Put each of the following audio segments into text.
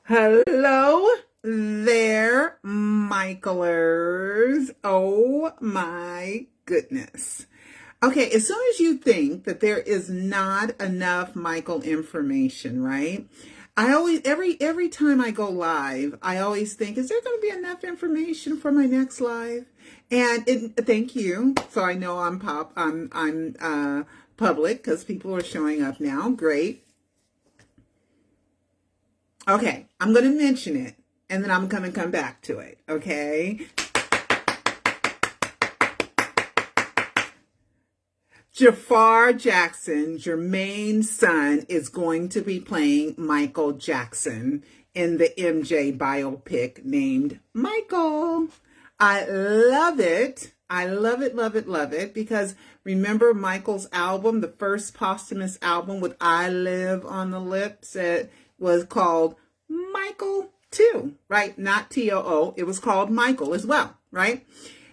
Hello there, Michaelers. Oh my goodness. Okay, as soon as you think that there is not enough Michael information, right? I always every time I go live, I always think, is there going to be enough information for my next live? Thank you. So I know I'm public because people are showing up now. Great. Okay, I'm going to mention it, and then I'm going to come back to it, okay? Jaafar Jackson, Jermaine's son, is going to be playing Michael Jackson in the MJ biopic named Michael. I love it. I love it, love it, love it, because remember Michael's album, the first posthumous album with I Live on the Lips, it was called Michael too, right? Not T-O-O. It was called Michael as well, right?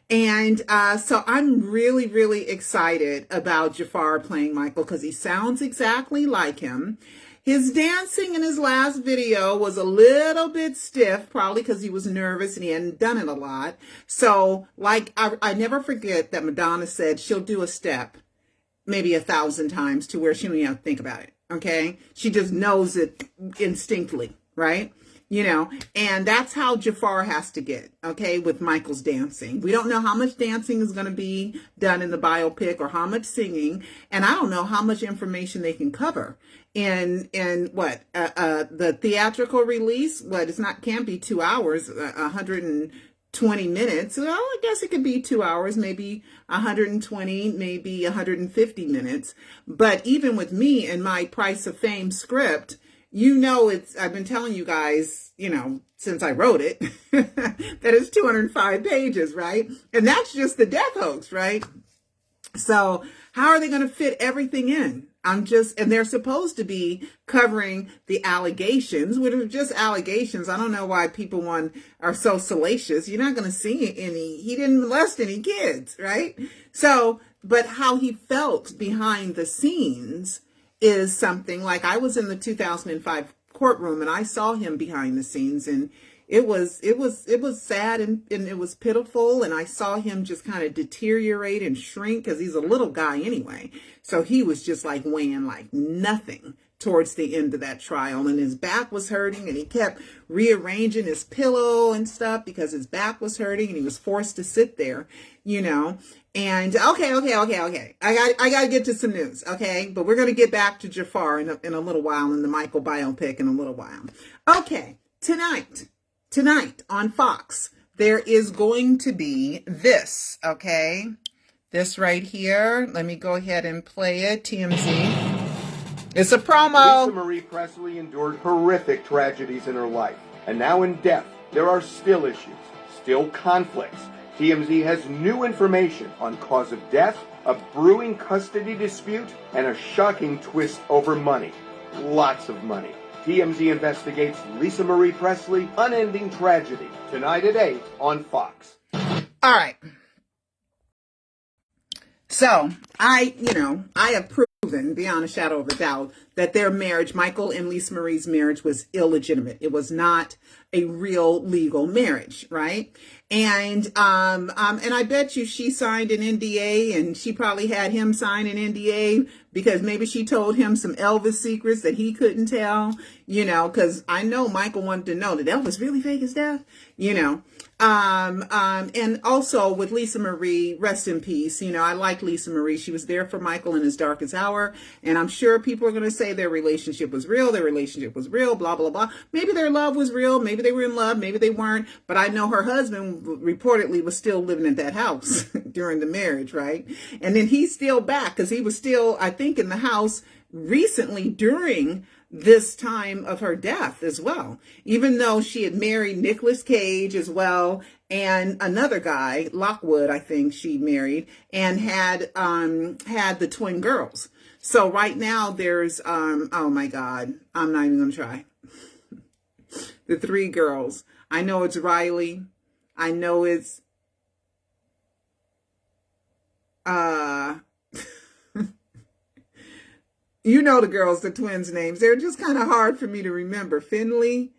And so I'm really, really excited about Jaafar playing Michael because he sounds exactly like him. His dancing in his last video was a little bit stiff, probably because he was nervous and he hadn't done it a lot. So, like, I never forget that Madonna said she'll do a step maybe 1,000 times to where she don't even have to think about it, okay? She just knows it instinctively, right? You know, and that's how Jaafar has to get, okay, with Michael's dancing. We don't know how much dancing is going to be done in the biopic or how much singing, and I don't know how much information they can cover in what the theatrical release. What it's not can't be 2 hours, 120 minutes. Well, I guess it could be 2 hours, maybe 120, maybe 150 minutes. But even with me and my Price of Fame script, you know, I've been telling you guys, you know, since I wrote it, that it's 205 pages, right? And that's just the death hoax, right? So how are they going to fit everything in? And they're supposed to be covering the allegations, which are just allegations. I don't know why people are so salacious. You're not going to see he didn't molest any kids, right? So, but how he felt behind the scenes is something. Like, I was in the 2005 courtroom and I saw him behind the scenes, and it was sad and it was pitiful. And I saw him just kind of deteriorate and shrink because he's a little guy anyway. So he was just like weighing like nothing towards the end of that trial, and his back was hurting, and he kept rearranging his pillow and stuff because his back was hurting, and he was forced to sit there, you know. And okay. I got to get to some news, okay? But we're going to get back to Jaafar in a little while, in the Michael biopic in a little while. Okay, tonight on Fox, there is going to be this, okay? This right here. Let me go ahead and play it, TMZ. It's a promo. Lisa Marie Presley endured horrific tragedies in her life, and now in death, there are still issues, still conflicts. TMZ has new information on cause of death, a brewing custody dispute, and a shocking twist over money. Lots of money. TMZ investigates Lisa Marie Presley, unending tragedy. Tonight at 8 on Fox. All right. So I have proven beyond a shadow of a doubt that their marriage, Michael and Lisa Marie's marriage, was illegitimate. It was not a real legal marriage, right? And I bet you she signed an NDA, and she probably had him sign an NDA because maybe she told him some Elvis secrets that he couldn't tell, you know, because I know Michael wanted to know, did Elvis really fake his death? You know. And also with Lisa Marie, rest in peace. You know, I like Lisa Marie. She was there for Michael in his darkest hour. And I'm sure people are going to say their relationship was real. Their relationship was real, blah, blah, blah. Maybe their love was real. Maybe they were in love. Maybe they weren't. But I know her husband reportedly was still living at that house during the marriage, right? And then he's still back because he was still, I think, in the house recently during this time of her death as well, even though she had married Nicolas Cage as well, and another guy, Lockwood, I think she married, and had the twin girls. So right now there's oh my God, I'm not even gonna try. The 3 girls. I know it's Riley. I know it's you know the girls, the twins' names. They're just kind of hard for me to remember. Finley,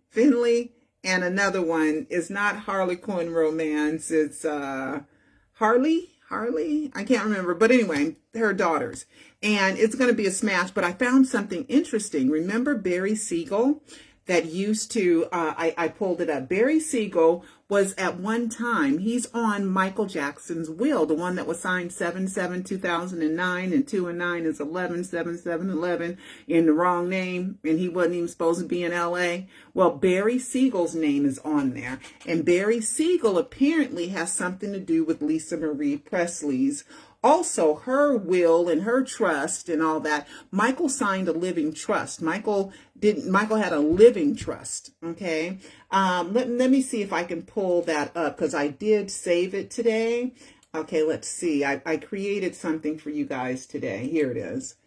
Finley, and another one is not Harlequin Romance. It's Harley. I can't remember. But anyway, her daughters. And it's going to be a smash. But I found something interesting. Remember Barry Siegel that used to, I pulled it up. Barry Siegel was at one time, he's on Michael Jackson's will, the one that was signed 7/7/2009, and 2/9 is 11/7/7/11 in the wrong name, and he wasn't even supposed to be in LA. Well, Barry Siegel's name is on there, and Barry Siegel apparently has something to do with Lisa Marie Presley's. Also, her will and her trust and all that. Michael signed a living trust. Michael had a living trust. Okay. Let me see if I can pull that up, because I did save it today. Okay, let's see. I created something for you guys today. Here it is.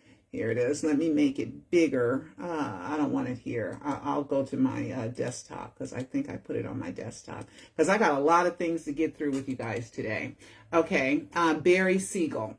Let me make it bigger. I don't want it here. I'll go to my desktop, because I think I put it on my desktop, because I got a lot of things to get through with you guys today. Okay, Barry Siegel.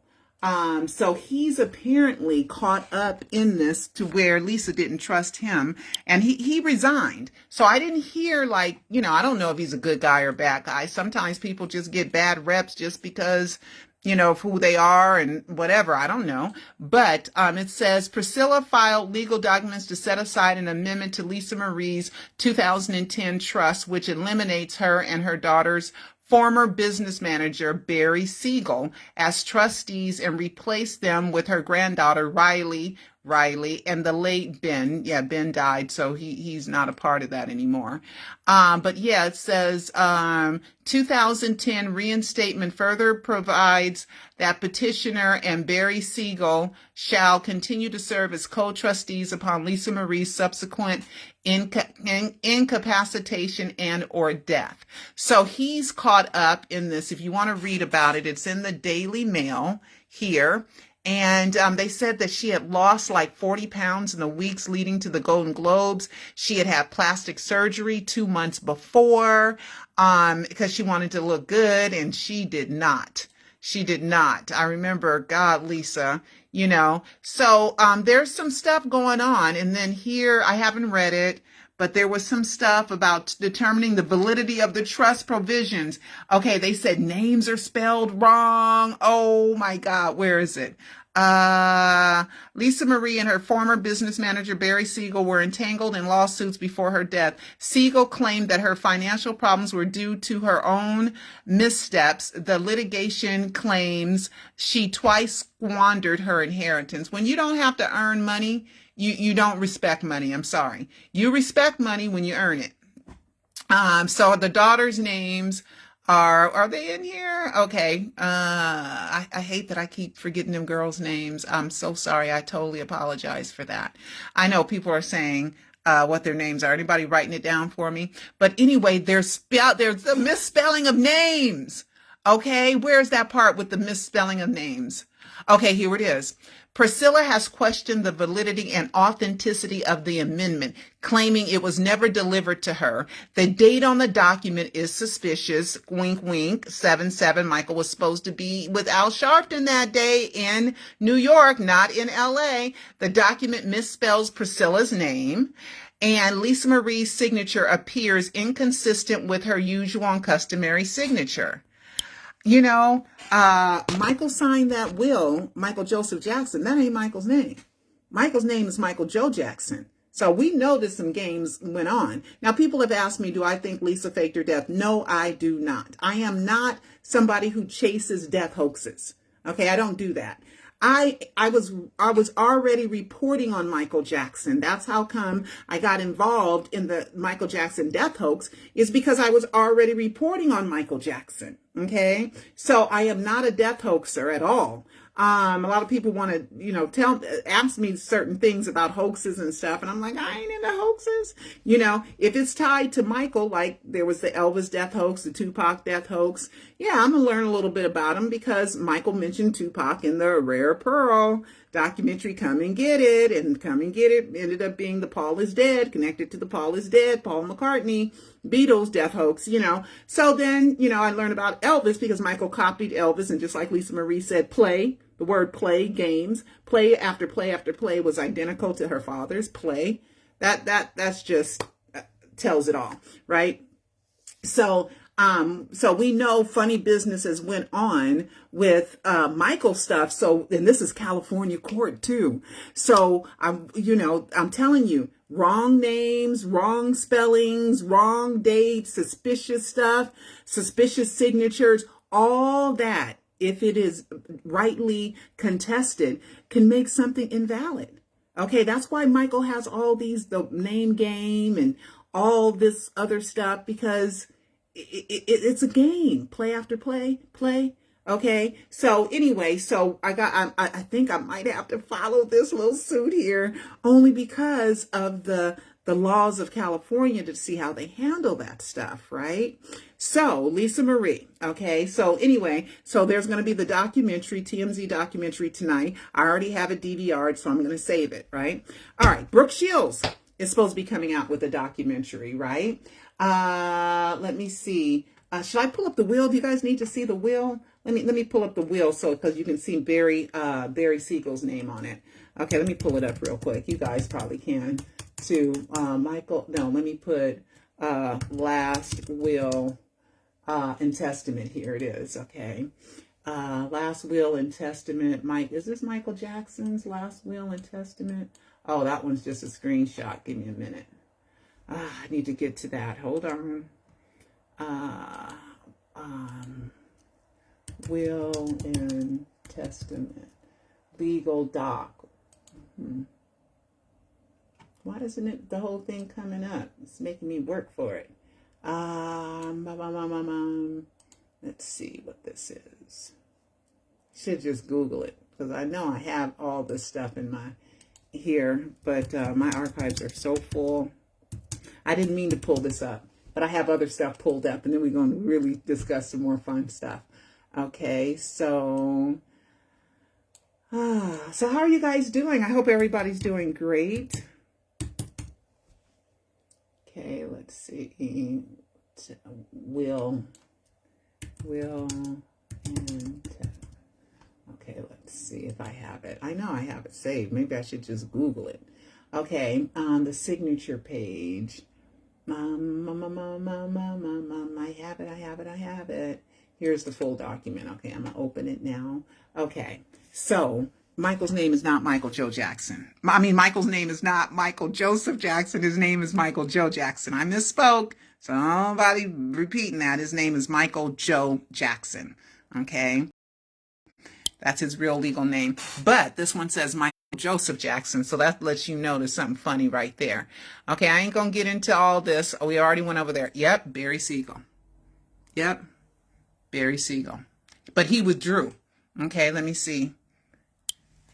So he's apparently caught up in this to where Lisa didn't trust him, and he resigned. So I didn't hear, like, I don't know if he's a good guy or bad guy. Sometimes people just get bad reps just because, of who they are and whatever. I don't know. But it says Priscilla filed legal documents to set aside an amendment to Lisa Marie's 2010 trust, which eliminates her and her daughter's former business manager, Barry Siegel, as trustees and replaced them with her granddaughter, Riley, and the late Ben. Yeah, Ben died, so he's not a part of that anymore. But yeah, it says 2010 reinstatement further provides that petitioner and Barry Siegel shall continue to serve as co-trustees upon Lisa Marie's subsequent incapacitation and or death. So he's caught up in this. If you want to read about it, it's in the Daily Mail here. And they said that she had lost like 40 pounds in the weeks leading to the Golden Globes. She had had plastic surgery 2 months before because she wanted to look good, and she did not. I remember, God, Lisa, So there's some stuff going on. And then here, I haven't read it, but there was some stuff about determining the validity of the trust provisions. Okay, they said names are spelled wrong. Oh my God, where is it? Lisa Marie and her former business manager, Barry Siegel, were entangled in lawsuits before her death. Siegel claimed that her financial problems were due to her own missteps. The litigation claims she twice squandered her inheritance. When you don't have to earn money, you don't respect money. I'm sorry. You respect money when you earn it. So the daughters' names are they in here? Okay. I hate that I keep forgetting them girls' names. I'm so sorry. I totally apologize for that. I know people are saying what their names are. Anybody writing it down for me? But anyway, there's the misspelling of names. Okay, where's that part with the misspelling of names? Okay, here it is. Priscilla has questioned the validity and authenticity of the amendment, claiming it was never delivered to her. The date on the document is suspicious. Wink, wink. 7/7. Michael was supposed to be with Al Sharpton that day in New York, not in LA. The document misspells Priscilla's name, and Lisa Marie's signature appears inconsistent with her usual and customary signature. Michael signed that will, Michael Joseph Jackson. That ain't Michael's name. Michael's name is Michael Joe Jackson. So we know that some games went on. Now, people have asked me, do I think Lisa faked her death? No, I do not. I am not somebody who chases death hoaxes. Okay, I don't do that. I was already reporting on Michael Jackson. That's how come I got involved in the Michael Jackson death hoax, is because I was already reporting on Michael Jackson. Okay, so I am not a death hoaxer at all. A lot of people want to, ask me certain things about hoaxes and stuff. And I'm like, I ain't into hoaxes. If it's tied to Michael, like there was the Elvis death hoax, the Tupac death hoax. Yeah, I'm going to learn a little bit about him because Michael mentioned Tupac in the Rare Pearl documentary, Come and Get It. And Come and Get It ended up being the Paul is Dead, connected to the Paul is Dead, Paul McCartney, Beatles death hoax, So then, I learned about Elvis because Michael copied Elvis. And just like Lisa Marie said, the word play, games, play after play after play was identical to her father's play. That's just tells it all, right? So we know funny businesses went on with Michael stuff. So, and this is California court too. So I'm telling you, wrong names, wrong spellings, wrong dates, suspicious stuff, suspicious signatures, all that, if it is rightly contested, can make something invalid. Okay, that's why Michael has all the name game and all this other stuff, because it's a game, play after play. Okay, so anyway, so I think I might have to follow this little suit here, only because of the laws of California, to see how they handle that stuff, right? So Lisa Marie, okay, so anyway, so there's going to be the documentary, TMZ documentary tonight. I already have it DVR'd, so I'm going to save it, right? All right, Brooke Shields is supposed to be coming out with a documentary, right? Let me see. Should I pull up the wheel? Do you guys need to see the wheel? Let me pull up the wheel, so because you can see Barry Siegel's name on it. Okay, let me pull it up real quick. You guys probably can too. Michael, no, let me put last will and testament. Here it is. Okay, last will and testament. Is this Michael Jackson's last will and testament? Oh, that one's just a screenshot. Give me a minute. I need to get to that. Hold on. Will and testament, legal doc. Why isn't it the whole thing coming up? It's making me work for it. Let's see what this is. Should just Google it, because I know I have all this stuff in my here, but my archives are so full. I didn't mean to pull this up, but I have other stuff pulled up, and then we're going to really discuss some more fun stuff. Okay, so how are you guys doing? I hope everybody's doing great. Okay, let's see. Will and okay, let's see if I have it. I know I have it saved. Maybe I should just Google it. Okay, on the signature page. I have it. Here's the full document. Okay, I'm going to open it now. Okay, so Michael's name is not Michael Joe Jackson. Michael's name is not Michael Joseph Jackson. His name is Michael Joe Jackson. I misspoke. So nobody repeating that. His name is Michael Joe Jackson. Okay, that's his real legal name. But this one says Michael Joseph Jackson, so that lets you know there's something funny right there. Okay, I ain't gonna get into all this. Oh, we already went over there. Yep, Barry Siegel. Yep, Barry Siegel. But he withdrew. Okay, let me see.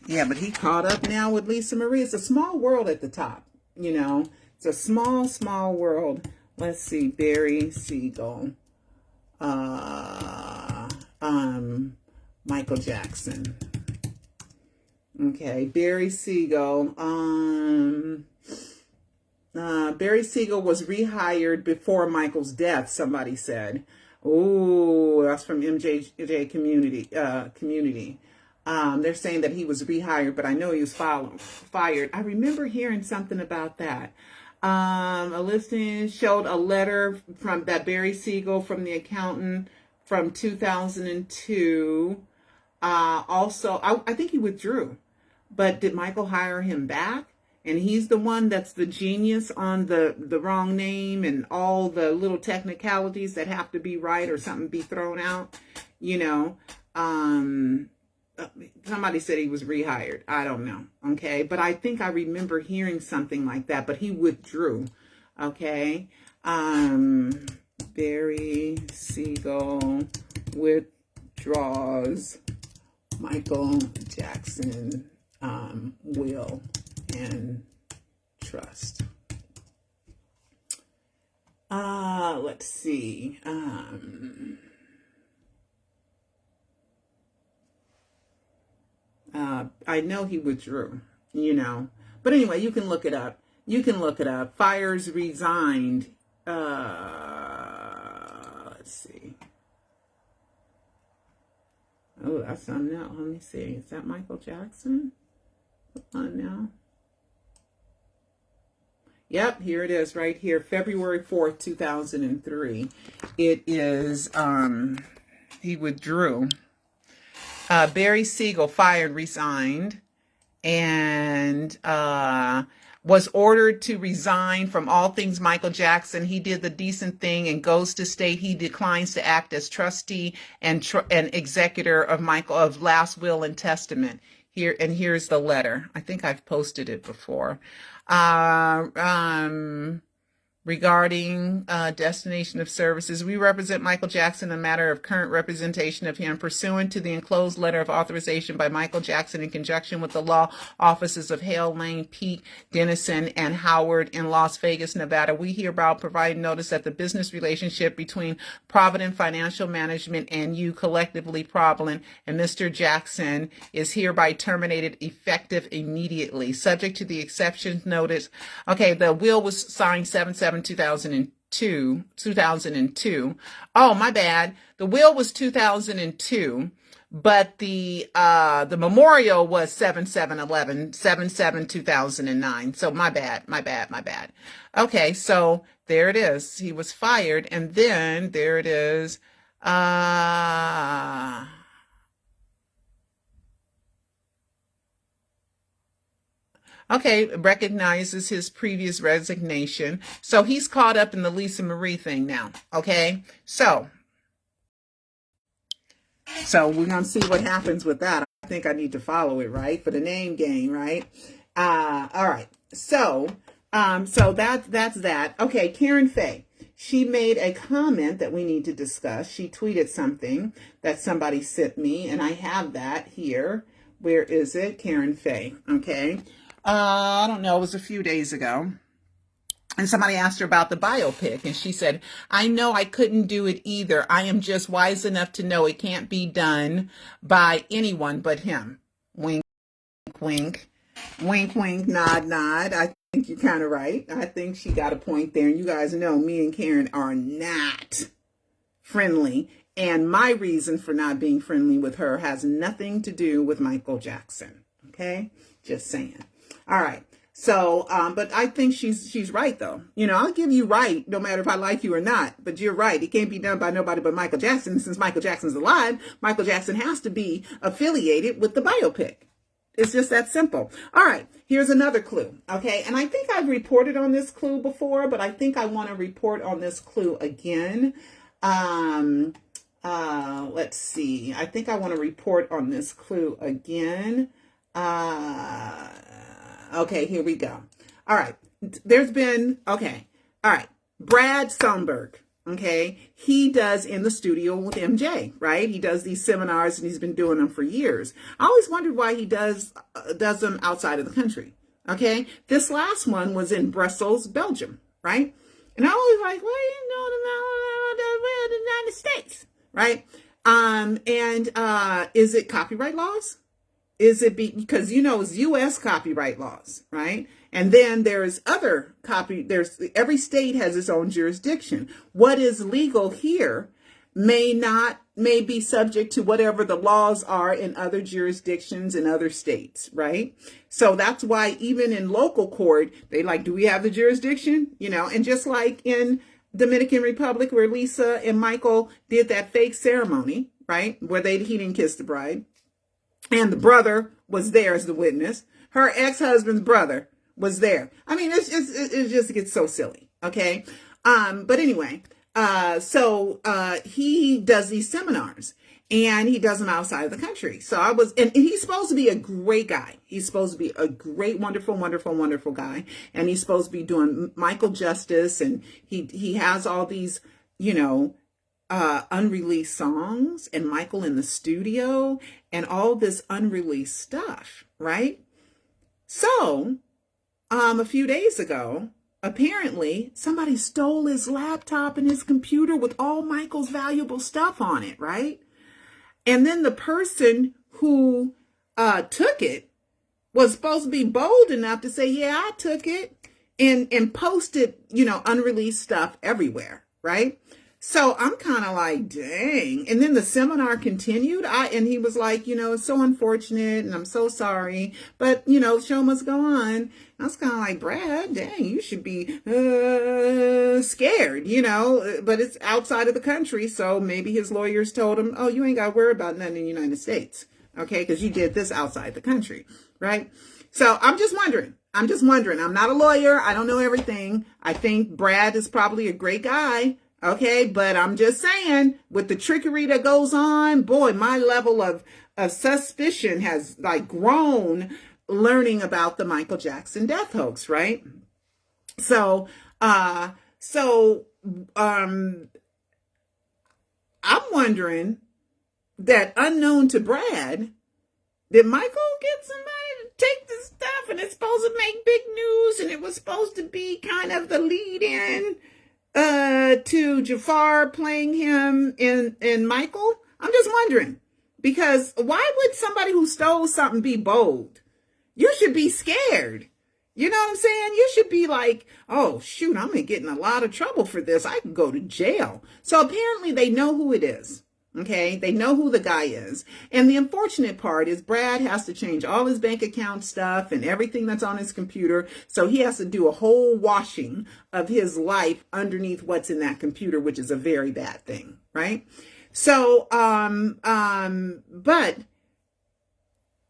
Yeah, but he caught up now with Lisa Marie. It's a small world at the top, you know. It's a small world. Let's see, Barry Siegel. Michael Jackson. Okay, Barry Siegel. Barry Siegel was rehired before Michael's death, somebody said. Oh, that's from MJJ community. They're saying that he was rehired, but I know he was fired. I remember hearing something about that. A listing showed a letter from that Barry Siegel from the accountant from 2002. Also, I think he withdrew. But did Michael hire him back? And he's the one that's the genius on the wrong name and all the little technicalities that have to be right or something be thrown out. You know, somebody said he was rehired. I don't know. Okay. But I think I remember hearing something like that, but he withdrew. Okay. Barry Siegel withdraws Michael Jackson will and trust. Let's see. I know he withdrew, you know. But anyway, you can look it up. Fires resigned. Let's see. Oh, that's something else. Let me see. Is that Michael Jackson? Come on now. Yep, here it is right here, February 4th, 2003. It is, he withdrew. Barry Siegel fired, resigned, and was ordered to resign from all things Michael Jackson. He did the decent thing and goes to state he declines to act as trustee and executor of of last will and testament. Here, and here's the letter. I think I've posted it before. Regarding destination of services, we represent Michael Jackson in a matter of current representation of him pursuant to the enclosed letter of authorization by Michael Jackson in conjunction with the law offices of Hale, Lane, Peak, Denison, and Howard in Las Vegas, Nevada. We hereby provide notice that the business relationship between Provident Financial Management and you, collectively Provident, and Mr. Jackson is hereby terminated effective immediately, subject to the exceptions notice. Okay, the will was signed 7/7/2002. Oh, my bad. The will was 2002, but the memorial was 7/7/2009. So my bad. Okay, so there it is. He was fired, and then there it is. Okay, recognizes his previous resignation. So he's caught up in the Lisa Marie thing now. Okay, so we're going to see what happens with that. I think I need to follow it, right? For the name game, right? All right. So that's that. Okay, Karen Faye. She made a comment that we need to discuss. She tweeted something that somebody sent me, and I have that here. Where is it? Karen Faye. Okay. I don't know, it was a few days ago. And somebody asked her about the biopic, and she said, I know I couldn't do it either. I am just wise enough to know it can't be done by anyone but him. Wink, wink. Wink, wink, nod, nod. I think you're kind of right. I think she got a point there. And you guys know me and Karen are not friendly. And my reason for not being friendly with her has nothing to do with Michael Jackson. Okay? Just saying. All right. So, but I think she's right, though. You know, I'll give you right, no matter if I like you or not. But you're right. It can't be done by nobody but Michael Jackson. Since Michael Jackson's alive, Michael Jackson has to be affiliated with the biopic. It's just that simple. All right. Here's another clue. Okay. And I think I've reported on this clue before, but I think I want to report on this clue again. Let's see. I think I want to report on this clue again. Okay, here we go. All right. All right. Brad Sundberg. Okay. He does in the studio with MJ, right? He does these seminars and he's been doing them for years. I always wondered why he does them outside of the country. Okay. This last one was in Brussels, Belgium, right? And I always like, well, you know, the United States, right? Is it copyright laws? Is it because, you know, it's U.S. copyright laws, right? And then there's every state has its own jurisdiction. What is legal here may be subject to whatever the laws are in other jurisdictions in other states, right? So that's why even in local court, they like, do we have the jurisdiction? You know, and just like in Dominican Republic where Lisa and Michael did that fake ceremony, right? Where he didn't kiss the bride. And the brother was there as the witness. Her ex-husband's brother was there. I mean, it just gets so silly. Okay. But anyway, so he does these seminars and he does them outside of the country. So and he's supposed to be a great guy. He's supposed to be a great, wonderful, wonderful, wonderful guy. And he's supposed to be doing Michael justice. And he has all these, you know, unreleased songs and Michael in the studio and all this unreleased stuff, right? So, a few days ago, apparently somebody stole his laptop and his computer with all Michael's valuable stuff on it, right? And then the person who took it was supposed to be bold enough to say, yeah, I took it and posted, you know, unreleased stuff everywhere, right? So I'm kind of like, dang. And then the seminar continued. And he was like, it's so unfortunate and I'm so sorry, but show must go on. I was kind of like, Brad, dang, you should be scared, but it's outside of the country. So maybe his lawyers told him, oh, you ain't got to worry about nothing in the United States. Okay. Because you did this outside the country. Right. So I'm just wondering. I'm not a lawyer. I don't know everything. I think Brad is probably a great guy. Okay, but I'm just saying, with the trickery that goes on, boy, my level of suspicion has like grown learning about the Michael Jackson death hoax, right? So I'm wondering that, unknown to Brad, did Michael get somebody to take this stuff and it's supposed to make big news and it was supposed to be kind of the lead in to Jaafar playing him in Michael? I'm just wondering, because why would somebody who stole something be bold? You should be scared. You know what I'm saying? You should be like, oh shoot, I'm gonna get in a lot of trouble for this. I can go to jail. So apparently they know who it is. Okay, they know who the guy is. And the unfortunate part is Brad has to change all his bank account stuff and everything that's on his computer. So he has to do a whole washing of his life underneath what's in that computer, which is a very bad thing, right? So, but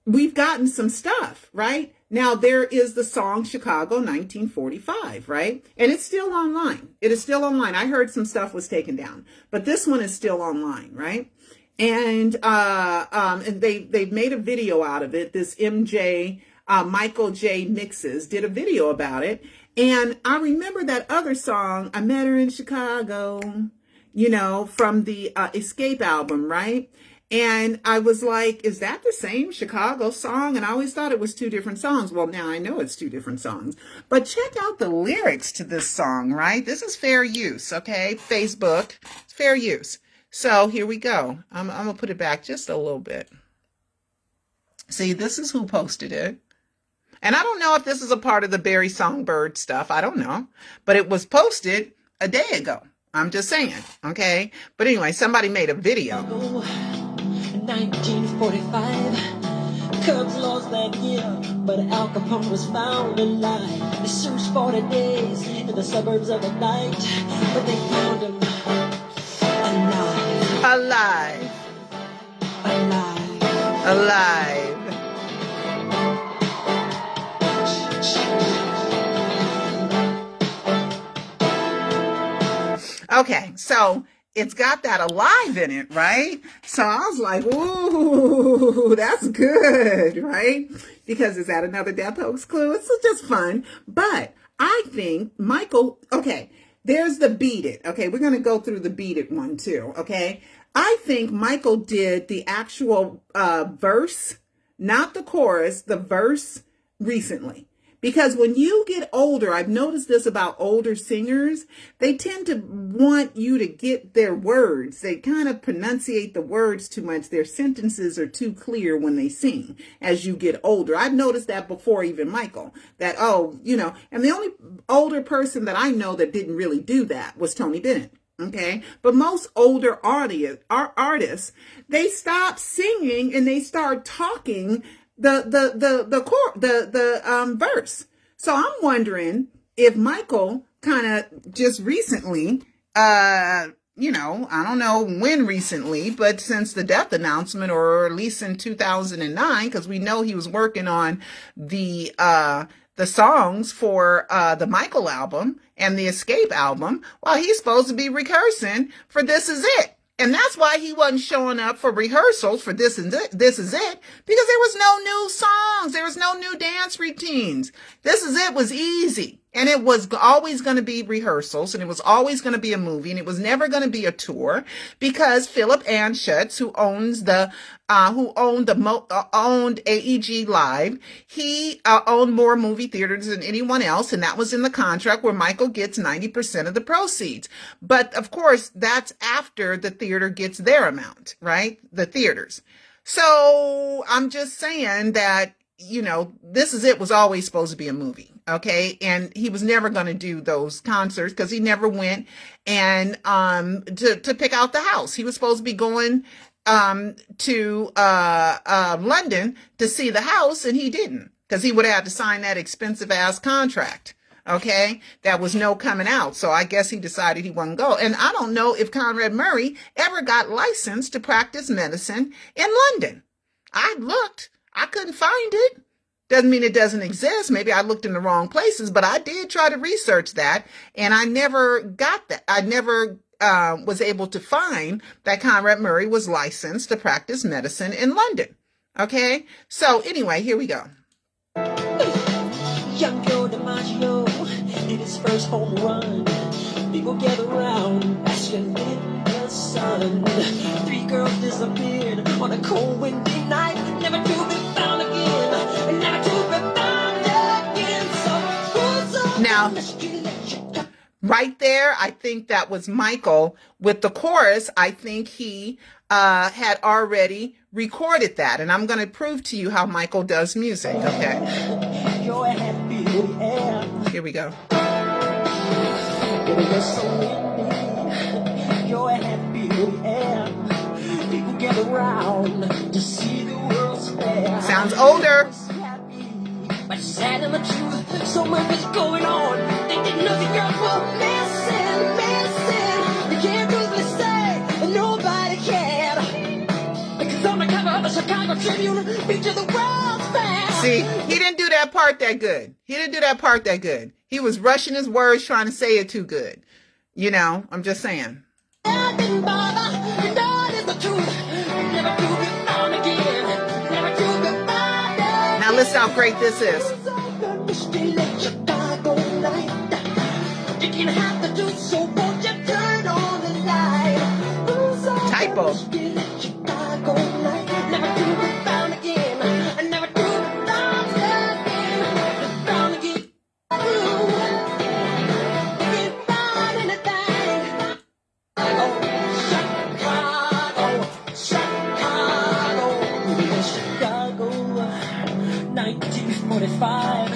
we've gotten some stuff, right? Now, there is the song Chicago 1945, right? And it's still online. It is still online. I heard some stuff was taken down, but this one is still online, right? And they've made a video out of it. This MJ, Michael J. Mixes did a video about it. And I remember that other song, I Met Her in Chicago, from the Escape album, right? And I was like, is that the same Chicago song? And I always thought it was two different songs. Well, now I know it's two different songs. But check out the lyrics to this song, right? This is fair use, okay? Facebook, it's fair use. So here we go. I'm going to put it back just a little bit. See, this is who posted it. And I don't know if this is a part of the Barry Songbird stuff. I don't know. But it was posted a day ago. I'm just saying, okay? But anyway, somebody made a video. 1945, Cubs lost that year, but Al Capone was found alive. They searched for the days in the suburbs of the night, but they found him alive. Alive. Alive. Alive. Okay, so it's got that alive in it, right? So I was like, ooh, that's good, right? Because is that another death hoax clue? It's just fun. But I think Michael, okay, there's the Beat It. Okay, we're going to go through the Beat It one too, okay? I think Michael did the actual verse, not the chorus, the verse recently. Because when you get older, I've noticed this about older singers, they tend to want you to get their words. They kind of pronunciate the words too much. Their sentences are too clear when they sing as you get older. I've noticed that before even Michael, that, and the only older person that I know that didn't really do that was Tony Bennett. Okay. But most older artists, they stop singing and they start talking the verse. So I'm wondering if Michael kind of just recently, I don't know when recently, but since the death announcement, or at least in 2009, because we know he was working on the songs for the Michael album and the Escape album, while he's supposed to be rehearsing for This Is It. And that's why he wasn't showing up for rehearsals for This Is It, because there was no new songs. There was no new dance routines. This Is It was easy. And it was always going to be rehearsals, and it was always going to be a movie, and it was never going to be a tour, because Philip Anschutz, who owned AEG Live, he owned more movie theaters than anyone else, and that was in the contract where Michael gets 90% of the proceeds. But of course, that's after the theater gets their amount, right? The theaters. So I'm just saying that, This Is It was always supposed to be a movie. Okay. And he was never going to do those concerts because he never went and to pick out the house. He was supposed to be going to London to see the house, and he didn't because he would have had to sign that expensive ass contract. Okay, that was no coming out. So I guess he decided he wouldn't go. And I don't know if Conrad Murray ever got licensed to practice medicine in London. I looked, I couldn't find it. Doesn't mean it doesn't exist. Maybe I looked in the wrong places, but I did try to research that, and I never got that. I never was able to find that Conrad Murray was licensed to practice medicine in London. Okay, so anyway, here we go. Young Joe DiMaggio hit his first home run. People gather around, basking in the sun. 3 girls disappeared on a cold, windy night, never to be found again, never to be found again. So who's on Now, the street that you got? right there, I think that was Michael with the chorus. I think he had already recorded that, and I'm going to prove to you how Michael does music. Okay, You're a happy air. here we go. It was so windy. You're a happy air. People gather around to see the world's fair. Sounds older. Happy, but sad in the truth, so much is going on. They didn't know the girls were missing, missing. You can't really say that nobody cared. Because on the cover of the Chicago Tribune, feature the world's fair. See, he didn't do that part that good. He didn't do that part that good. He was rushing his words, trying to say it too good. You know, I'm just saying. I didn't bother, and that is the truth. Never to be found again, never to be found again. Now listen how great this is. Chicago night. You can have the truth, so won't you turn on the light? Typo. Chicago night. Never to be found again, never to be found again. Found again. Can't find anything. Chicago, 1945.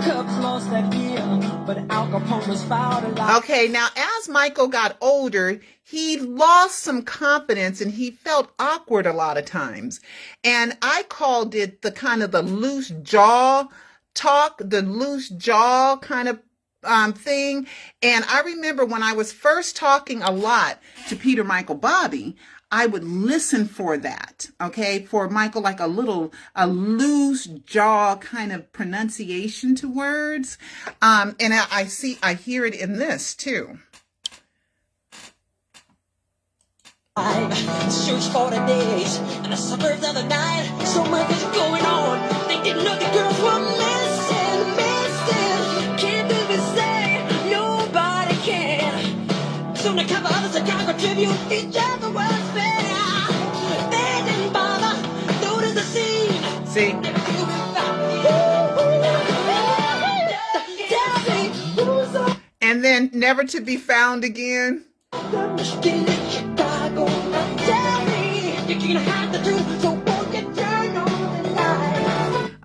Cubs lost that year, but Al Capone was found alive. Okay, now as Michael got older, he lost some confidence and he felt awkward a lot of times. And I called it the kind of the loose jaw talk, the loose jaw kind of thing. And I remember when I was first talking a lot to Peter Michael Bobby, I would listen for that, okay, for Michael, like a loose jaw kind of pronunciation to words. And I hear it in this too. Search for the days in the suburbs of the night. So much is going on. They didn't know the girls were missing, missing. Can't even say nobody can. Soon the cover of the Chicago Tribune, each other was fair. They didn't bother, notice the scene. See? And then never to be found again.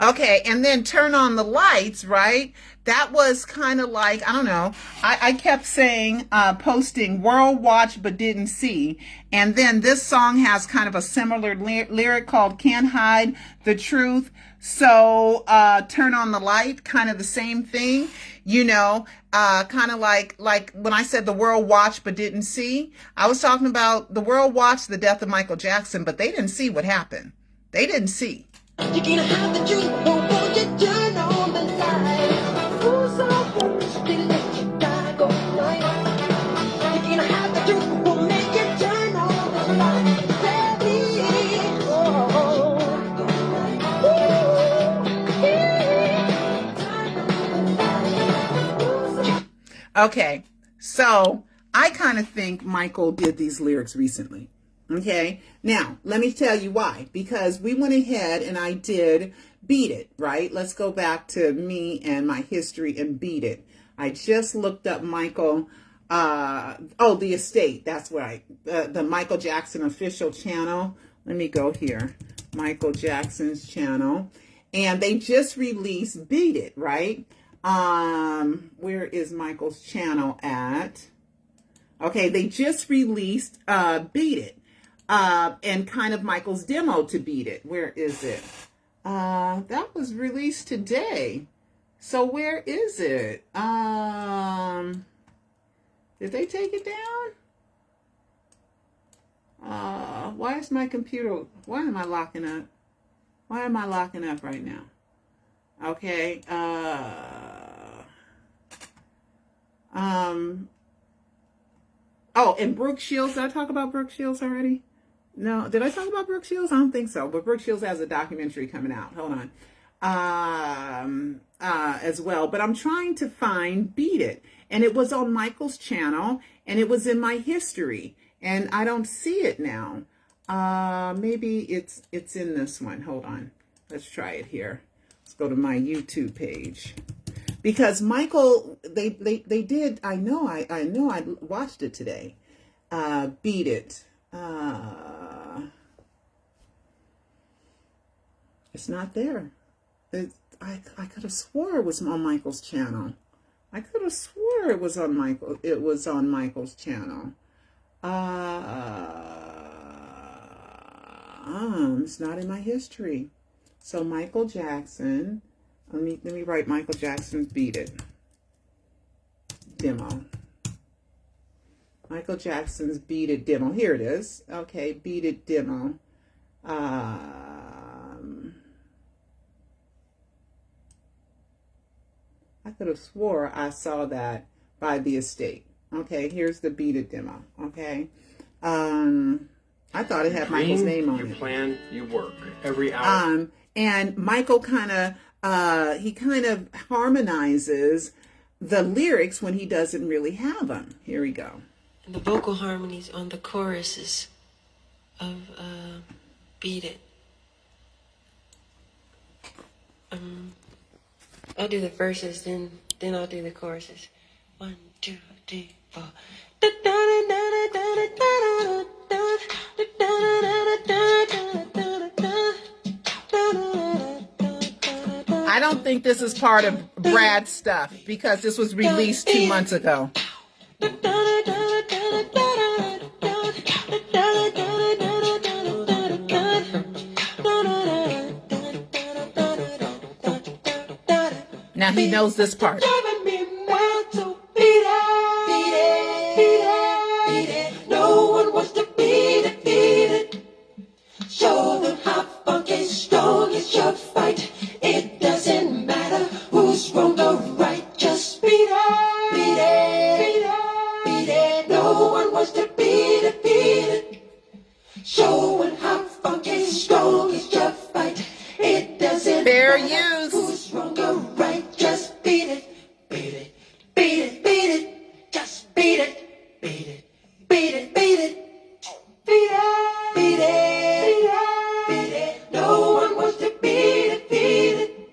Okay, and then turn on the lights, right? That was kind of like, I don't know, I kept saying, posting World Watch but didn't see. And then this song has kind of a similar lyric called Can't Hide the Truth. So turn on the light, kind of the same thing, you know, kind of like when I said the world watched but didn't see. I was talking about the world watched the death of Michael Jackson, but they didn't see what happened. They didn't see. You can't have the truth, but won't you turn on the light? Who's up on the street in Chicago night? You can't have the truth, we'll make you turn on the light. Baby, Okay, so I kind of think Michael did these lyrics recently. Okay, now let me tell you why. Because we went ahead and I did Beat It, right? Let's go back to me and my history and Beat It. I just looked up Michael, The Estate. That's right. The Michael Jackson official channel. Let me go here. Michael Jackson's channel. And they just released Beat It, right? Where is Michael's channel at? Okay, they just released Beat It. And kind of Michael's demo to Beat It. Where is it? That was released today. So where is it? Did they take it down? Why is my computer, why am I locking up? Why am I locking up right now? Okay. Oh, and Brooke Shields. Did I talk about Brooke Shields already? No. Did I talk about Brooke Shields? I don't think so. But Brooke Shields has a documentary coming out. Hold on. As well. But I'm trying to find Beat It. And it was on Michael's channel. And it was in my history. And I don't see it now. Maybe it's in this one. Hold on. Let's try it here. Let's go to my YouTube page. Because Michael, they did, I know I watched it today. Beat It. It's not there. I could have swore it was on Michael's channel. I could have swore it was on Michael's channel. It's not in my history. So Michael Jackson. Let me write Michael Jackson's Beat It demo. Michael Jackson's Beat It demo. Here it is. Okay, Beat It demo. I could have swore I saw that by the estate. Okay, here's the Beat It demo. Okay. I thought it had Michael's name on it. You plan, you work every hour. And Michael kind of harmonizes the lyrics when he doesn't really have them. Here we go. And the vocal harmonies on the choruses of Beat It. I'll do the verses, then I'll do the choruses. 1, 2, 3, 4. I don't think this is part of Brad's stuff because this was released 2 months ago. Now he knows this part. No one wants to beat it. Show them how funky strong is your fight. It doesn't matter who's wrong or right. Just beat it. No one wants to beat it. Showing how funky strong is your fight. It doesn't Fair matter use. who's wrong or right. Just beat it. Just beat it. No one wants to beat it.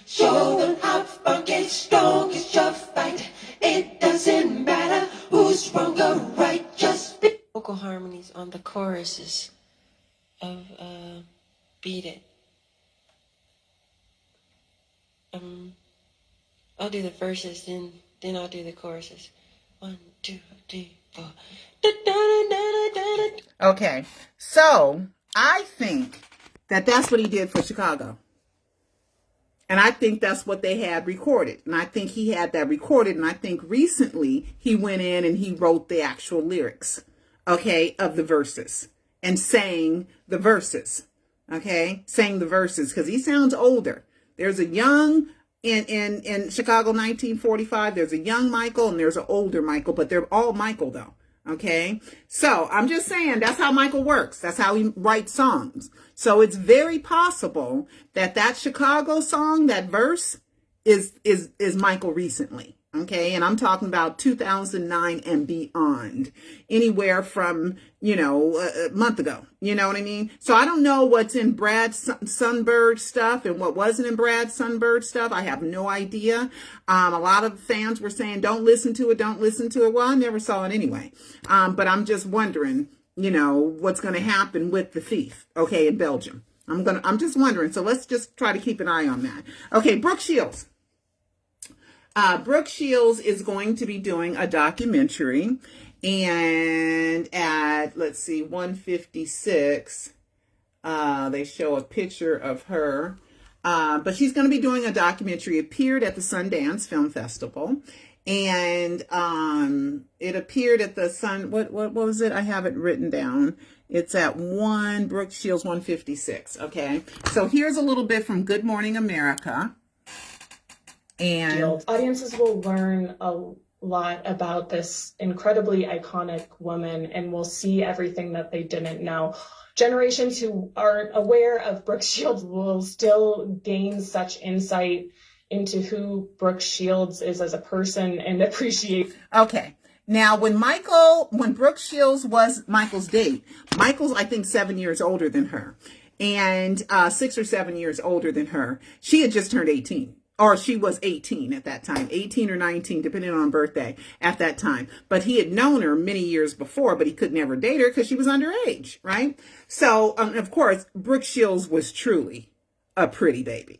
Show them how funky strong is your fight. It doesn't matter who's wrong or right. Just beat it. Vocal harmonies on the choruses of Beat It. I'll do the verses, then I'll do the choruses. 1, 2, 3, 4. Okay, so I think that that's what he did for Chicago. And I think that's what they had recorded. And I think he had that recorded. And I think recently he went in and he wrote the actual lyrics, okay, of the verses and sang the verses, okay, sang the verses because he sounds older. There's a young, in Chicago 1945, there's a young Michael and there's an older Michael, but they're all Michael though. Okay, so I'm just saying that's how Michael works. That's how he writes songs. So it's very possible that Chicago song, that verse, is Michael recently. Okay, and I'm talking about 2009 and beyond, anywhere from, a month ago. You know what I mean? So I don't know what's in Brad's Sunbird stuff and what wasn't in Brad's Sunbird stuff. I have no idea. A lot of fans were saying, don't listen to it. Well, I never saw it anyway. But I'm just wondering, what's going to happen with the thief, okay, in Belgium. I'm just wondering. So let's just try to keep an eye on that. Okay, Brooke Shields. Brooke Shields is going to be doing a documentary, and at, let's see, 156, they show a picture of her. But she's going to be doing a documentary. It appeared at the Sundance Film Festival, and it appeared at the what was it? I have it written down. It's at Brooke Shields 156. Okay, so here's a little bit from Good Morning America. And audiences will learn a lot about this incredibly iconic woman, and will see everything that they didn't know. Generations who aren't aware of Brooke Shields will still gain such insight into who Brooke Shields is as a person and appreciate. Okay. Now, when Brooke Shields was Michael's date, Michael's, I think, 7 years older than her, and 6 or 7 years older than her. She had just turned 18. Or she was 18 at that time, 18 or 19, depending on birthday at that time. But he had known her many years before, but he could never date her because she was underage, right? So, of course, Brooke Shields was truly a pretty baby.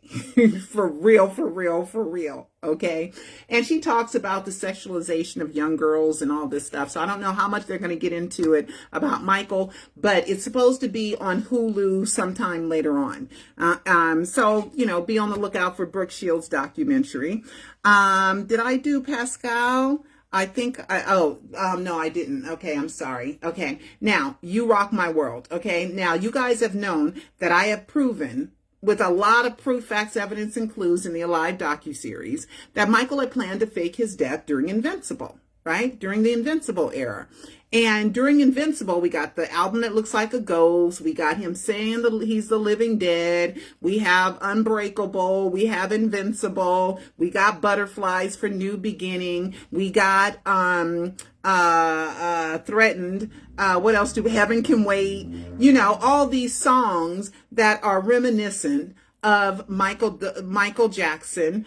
For real, for real, for real. Okay. And she talks about the sexualization of young girls and all this stuff. So I don't know how much they're going to get into it about Michael, but it's supposed to be on Hulu sometime later on. So, you know, be on the lookout for Brooke Shields' documentary. Did I do Pascal? I think no, I didn't. Okay, I'm sorry. Okay. Now, You Rock My World. Okay. Now, you guys have known that I have proven, with a lot of proof, facts, evidence, and clues in the Alive docuseries, that Michael had planned to fake his death during Invincible, right? During the Invincible era. And during Invincible, we got the album that looks like a ghost. We got him saying that he's the living dead. We have Unbreakable. We have Invincible. We got Butterflies for New Beginning. We got Threatened. What else do we? Heaven Can Wait. You know, all these songs that are reminiscent of Michael Jackson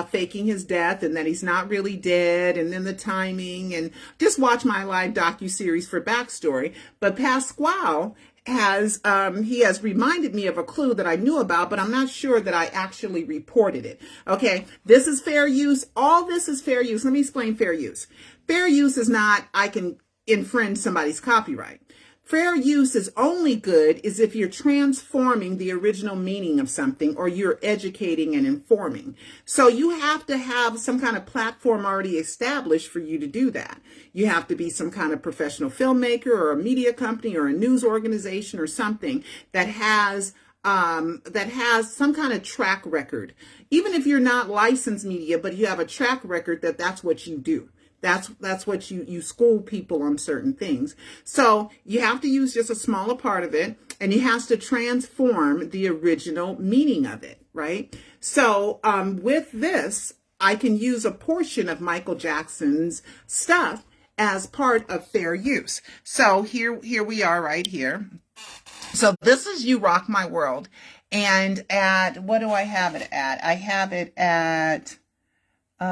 faking his death, and that he's not really dead, and then the timing, and just watch my live docuseries for backstory. But Pasquale has reminded me of a clue that I knew about, but I'm not sure that I actually reported it. Okay, this is fair use. All this is fair use. Let me explain fair use. Fair use is not I can infringe somebody's copyright. Fair use is only good is if you're transforming the original meaning of something, or you're educating and informing. So you have to have some kind of platform already established for you to do that. You have to be some kind of professional filmmaker, or a media company, or a news organization, or something that has some kind of track record. Even if you're not licensed media, but you have a track record that's what you do. That's what you school people on certain things. So you have to use just a smaller part of it, and it has to transform the original meaning of it, right? So with this, I can use a portion of Michael Jackson's stuff as part of fair use. So here we are right here. So this is You Rock My World. And at, what do I have it at? I have it at... well,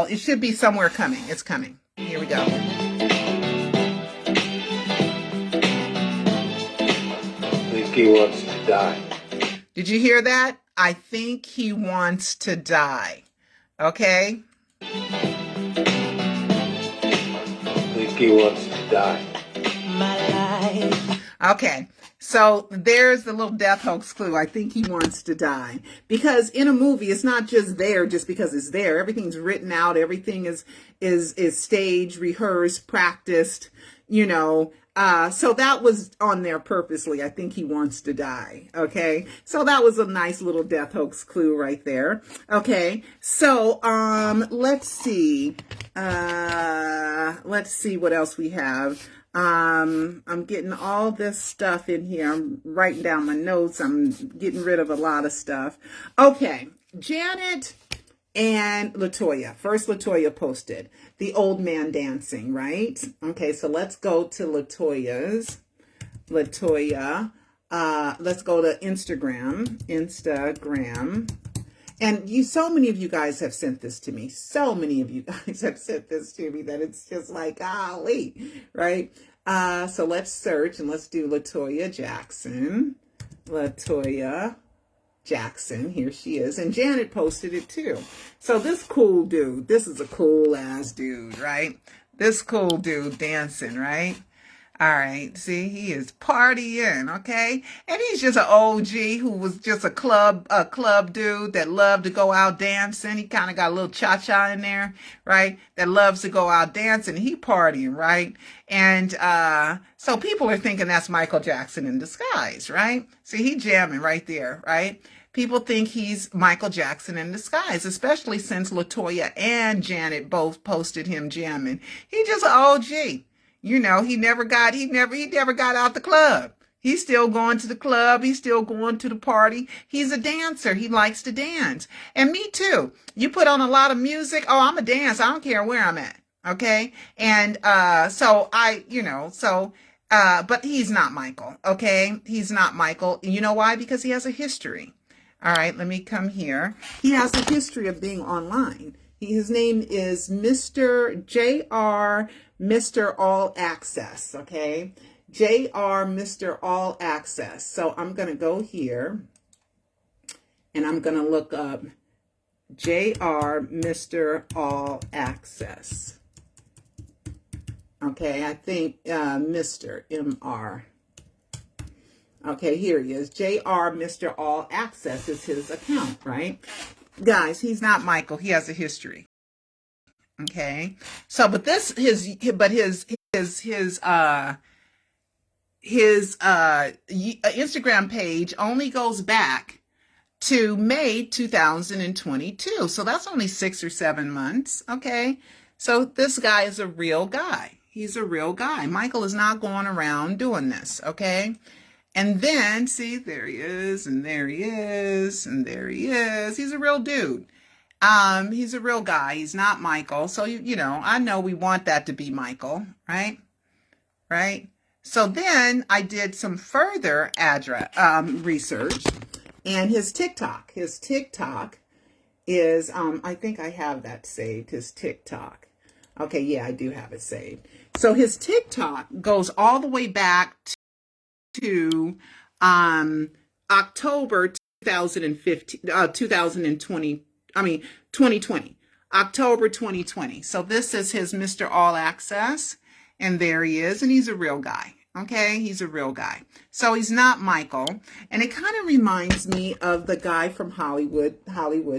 it should be somewhere coming. It's coming. Here we go. I think he wants to die. Did you hear that? I think he wants to die. Okay? I think he wants to die. My life. Okay. So there's the little death hoax clue. I think he wants to die. Because in a movie, it's not just there just because it's there. Everything's written out. Everything is staged, rehearsed, practiced, you know. So that was on there purposely. I think he wants to die. Okay. So that was a nice little death hoax clue right there. Okay. So, let's see. Let's see what else we have. I'm getting all this stuff in here. I'm writing down my notes. I'm getting rid of a lot of stuff. Okay. Janet and Latoya. First, Latoya posted the old man dancing, right? Okay. So let's go to Latoya's. Latoya. Let's go to Instagram. And so many of you guys have sent this to me. So many of you guys have sent this to me that it's just like, golly, right? So let's search and let's do Latoya Jackson. LaToya Jackson. Here she is. And Janet posted it too. So this cool dude, this is a cool ass dude, right? This cool dude dancing, right? All right, see, he is partying, okay? And he's just an OG who was just a club dude that loved to go out dancing. He kind of got a little cha-cha in there, right? That loves to go out dancing. He partying, right? And so people are thinking that's Michael Jackson in disguise, right? See, he jamming right there, right? People think he's Michael Jackson in disguise, especially since LaToya and Janet both posted him jamming. He just an OG. You know, he never got out the club. He's still going to the club. He's still going to the party. He's a dancer. He likes to dance. And me too. You put on a lot of music. Oh, I'm a dance. I don't care where I'm at. Okay. And, but he's not Michael. Okay. He's not Michael. And you know why? Because he has a history. All right. Let me come here. He has a history of being online. His name is Mr. J.R. Mr. All Access, okay? J.R. Mr. All Access. So I'm going to go here and I'm going to look up J.R. Mr. All Access. Okay, I think Mr. M.R. Okay, here he is. J.R. Mr. All Access is his account, right? Guys, he's not Michael. He has a history. Okay. So, but his Instagram page only goes back to May 2022. So that's only 6 or 7 months. Okay. So this guy is a real guy. He's a real guy. Michael is not going around doing this. Okay. And then, see, there he is, and there he is, and there he is. He's a real dude. He's a real guy. He's not Michael. So, you know, I know we want that to be Michael, right? Right? So then I did some further research, and his TikTok is, I think I have that saved, his TikTok. Okay, yeah, I do have it saved. So his TikTok goes all the way back to October 2020, October 2020. So this is his Mr. All Access, and there he is, and he's a real guy. Okay, he's a real guy. So he's not Michael, and it kind of reminds me of the guy from Hollywood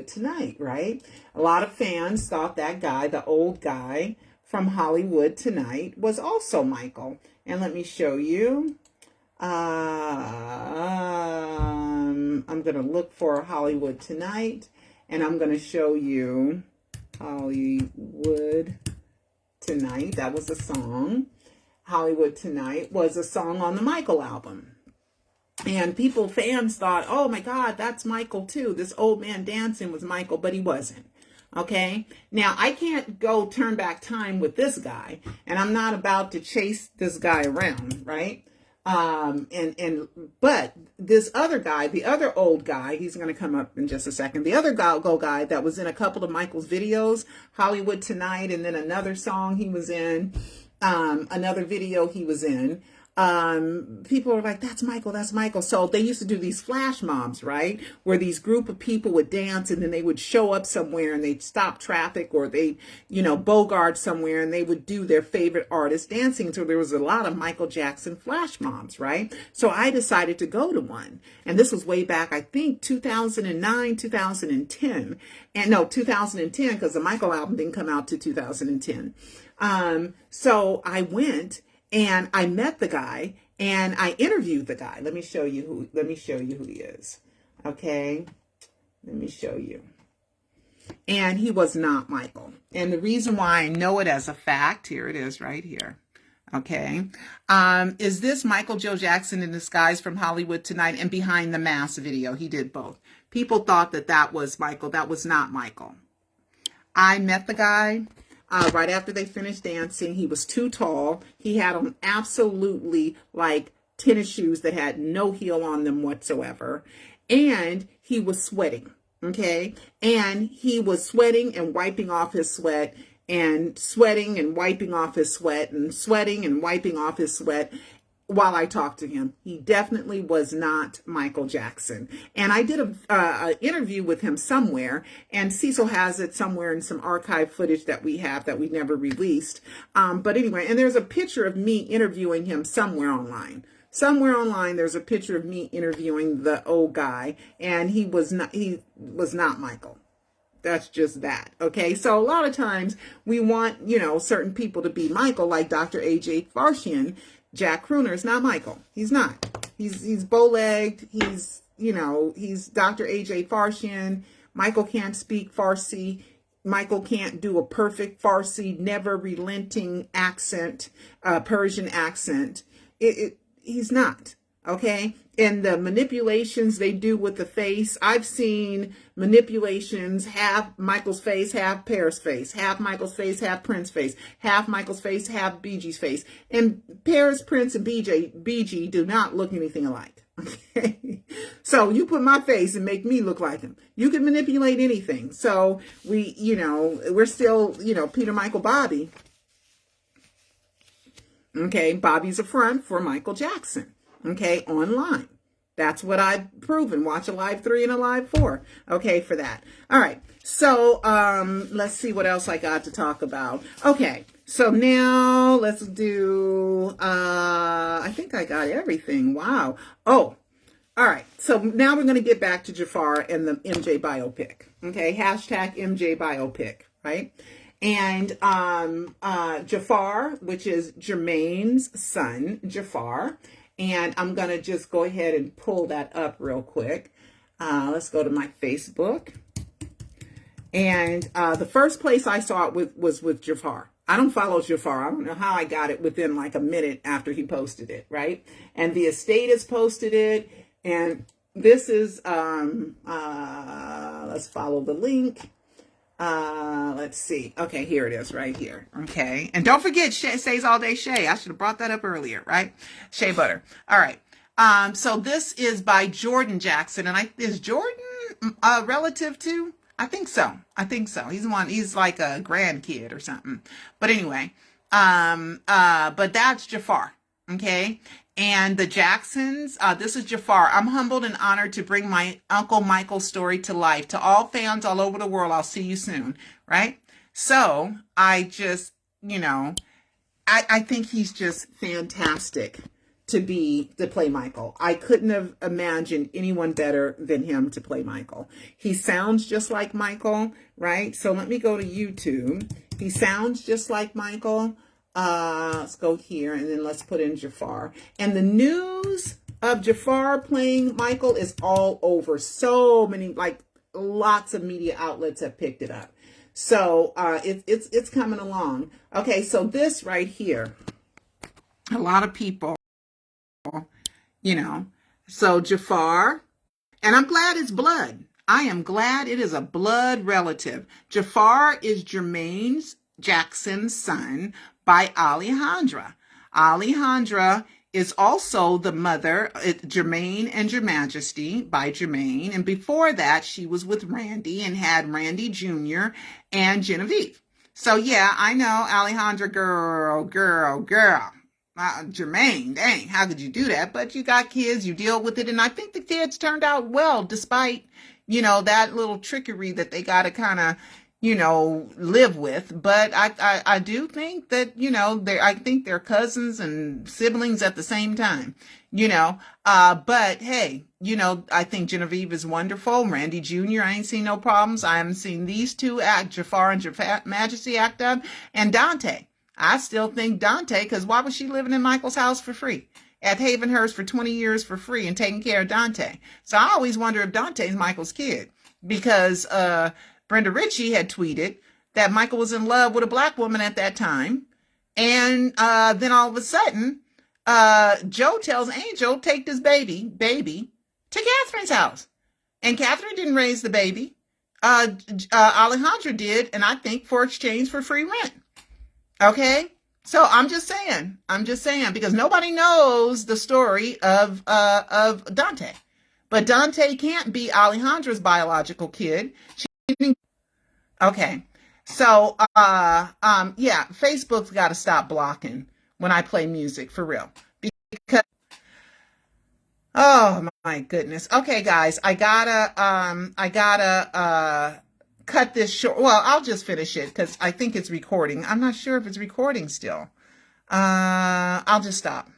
Tonight, right? A lot of fans thought that guy, the old guy from Hollywood Tonight, was also Michael. And let me show you. I'm going to look for Hollywood Tonight, and I'm going to show you Hollywood Tonight. That was a song. Hollywood Tonight was a song on the Michael album. And fans thought, oh my God, that's Michael too. This old man dancing was Michael, but he wasn't. Okay. Now I can't go turn back time with this guy, and I'm not about to chase this guy around, right? But this other guy, the other old guy, he's going to come up in just a second. The other guy that was in a couple of Michael's videos, Hollywood Tonight, and then another song he was in, another video he was in. People are like, that's Michael, that's Michael. So they used to do these flash mobs, right? Where these group of people would dance, and then they would show up somewhere and they'd stop traffic, or they, bogart somewhere, and they would do their favorite artist dancing. So there was a lot of Michael Jackson flash mobs, right? So I decided to go to one. And this was way back, I think 2009, 2010. And no, 2010, because the Michael album didn't come out to 2010. So I went, and I met the guy, and I interviewed the guy. Let me show you who he is. Okay. Let me show you. And he was not Michael. And the reason why I know it as a fact, here it is right here. Okay. Is this Michael Joe Jackson in disguise from Hollywood Tonight and Behind the Mask video? He did both. People thought that was Michael. That was not Michael. I met the guy. Right after they finished dancing. He was too tall. He had on absolutely like tennis shoes that had no heel on them whatsoever. And he was sweating. Okay. And he was sweating and wiping off his sweat, and sweating and wiping off his sweat, and sweating and wiping off his sweat. while I talked to him. He definitely was not Michael Jackson. And I did an interview with him somewhere, and Cecil has it somewhere in some archive footage that we have that we never released. But anyway, and there's a picture of me interviewing him somewhere online. Somewhere online, there's a picture of me interviewing the old guy, and he was not Michael. That's just that. Okay. So a lot of times we want, certain people to be Michael, like Dr. A.J. Farshian. Jack Crooner is not Michael. He's not. He's bow-legged. He's Dr. A.J. Farshian. Michael can't speak Farsi. Michael can't do a perfect Farsi, never relenting accent, Persian accent. He's not. Okay. And the manipulations they do with the face, I've seen manipulations, half Michael's face, half Pear's face, half Michael's face, half Prince's face, half Michael's face, half BG's face. And Pear's, Prince, and BG do not look anything alike. Okay. So you put my face and make me look like him. You can manipulate anything. So we're still, Peter, Michael, Bobby. Okay. Bobby's a front for Michael Jackson. Okay, online. That's what I've proven. Watch a live 3 and a live 4. Okay, for that. All right. So let's see what else I got to talk about. Okay, so now let's do, I think I got everything. Wow. Oh, all right. So now we're going to get back to Jaafar and the MJ biopic. Okay, hashtag MJ biopic, right? And Jaafar, which is Jermaine's son, Jaafar. And I'm going to just go ahead and pull that up real quick. Let's go to my Facebook. And the first place I saw it was with Jaafar. I don't follow Jaafar. I don't know how I got it within like a minute after he posted it, right? And the estate has posted it. And this is, let's follow the link. Let's see. Okay, here it is right here. Okay. And don't forget, Shay's All Day Shay. I should have brought that up earlier, right? Shea butter. All right. So this is by Jordan Jackson. And is Jordan relative to? I think so. He's like a grandkid or something. But anyway, but that's Jaafar. Okay. And the Jacksons, this is Jaafar. I'm humbled and honored to bring my Uncle Michael's story to life. To all fans all over the world, I'll see you soon, right? So I just, I think he's just fantastic to play Michael. I couldn't have imagined anyone better than him to play Michael. He sounds just like Michael, right? So let me go to YouTube. He sounds just like Michael. Let's go here and then let's put in Jaafar. And the news of Jaafar playing Michael is all over. So many, like lots of media outlets have picked it up. So it's coming along. Okay, so this right here, a lot of people, so Jaafar, and I'm glad it's blood. I am glad it is a blood relative. Jaafar is Jermaine's Jackson's son by Alejandra. Alejandra is also the mother, Jermaine and Your Majesty by Jermaine. And before that, she was with Randy and had Randy Jr. and Genevieve. So yeah, I know, Alejandra, girl. Jermaine, dang, how could you do that? But you got kids, you deal with it. And I think the kids turned out well, despite, that little trickery that they got to kind of, live with. But I do think that, I think they're cousins and siblings at the same time, but hey, I think Genevieve is wonderful. Randy Jr., I ain't seen no problems. I haven't seen these two act, Jaafar and Your Majesty act up. And Dante, I still think Dante, because why was she living in Michael's house for free? At Havenhurst for 20 years for free and taking care of Dante. So I always wonder if Dante's Michael's kid, because, Brenda Ritchie had tweeted that Michael was in love with a black woman at that time. And then all of a sudden, Joe tells Angel, take this baby to Catherine's house. And Catherine didn't raise the baby. Alejandra did, and I think for exchange for free rent. Okay? So I'm just saying, because nobody knows the story of Dante. But Dante can't be Alejandra's biological kid. Okay. So, yeah, Facebook's got to stop blocking when I play music, for real. because, oh my goodness. Okay, guys, I gotta cut this short. Well, I'll just finish it because I think it's recording. I'm not sure if it's recording still. I'll just stop.